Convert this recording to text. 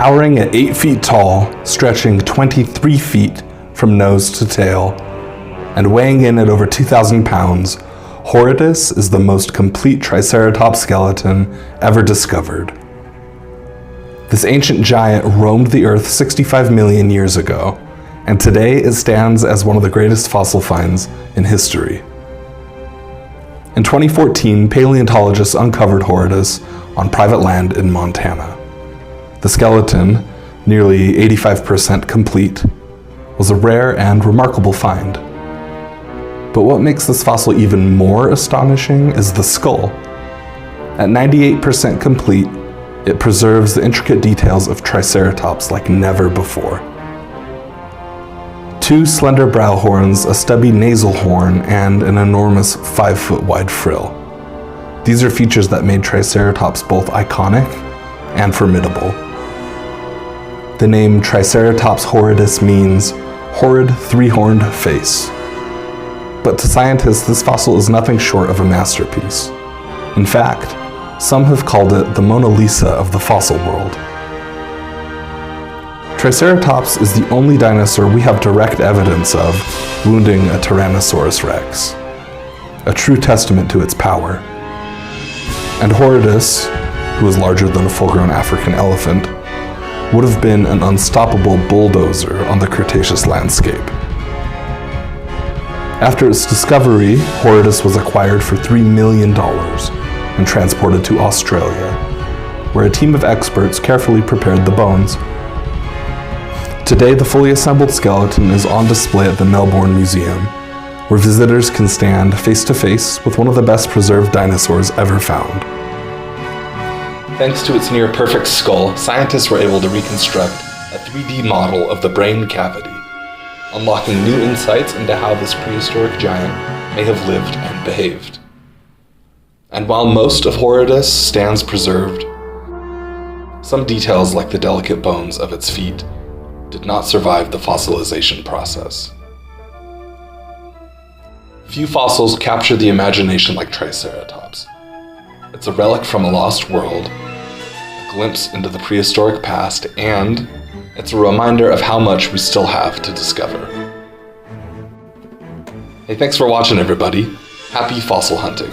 Towering at 8 feet tall, stretching 23 feet from nose to tail, and weighing in at over 2,000 pounds, Horridus is the most complete Triceratops skeleton ever discovered. This ancient giant roamed the Earth 65 million years ago, and today it stands as one of the greatest fossil finds in history. In 2014, paleontologists uncovered Horridus on private land in Montana. The skeleton, nearly 85% complete, was a rare and remarkable find. But what makes this fossil even more astonishing is the skull. At 98% complete, it preserves the intricate details of Triceratops like never before. 2 slender brow horns, a stubby nasal horn, and an enormous 5-foot wide frill. These are features that made Triceratops both iconic and formidable. The name Triceratops horridus means horrid three-horned face. But to scientists, this fossil is nothing short of a masterpiece. In fact, some have called it the Mona Lisa of the fossil world. Triceratops is the only dinosaur we have direct evidence of wounding a Tyrannosaurus rex, a true testament to its power. And Horridus, who is larger than a full-grown African elephant, would have been an unstoppable bulldozer on the Cretaceous landscape. After its discovery, Horridus was acquired for $3 million and transported to Australia, where a team of experts carefully prepared the bones. Today, the fully assembled skeleton is on display at the Melbourne Museum, where visitors can stand face-to-face with one of the best preserved dinosaurs ever found. Thanks to its near-perfect skull, scientists were able to reconstruct a 3D model of the brain cavity, unlocking new insights into how this prehistoric giant may have lived and behaved. And while most of Horridus stands preserved, some details like the delicate bones of its feet did not survive the fossilization process. Few fossils capture the imagination like Triceratops. It's a relic from a lost world, a glimpse into the prehistoric past, and it's a reminder of how much we still have to discover. Hey, thanks for watching, everybody. Happy fossil hunting.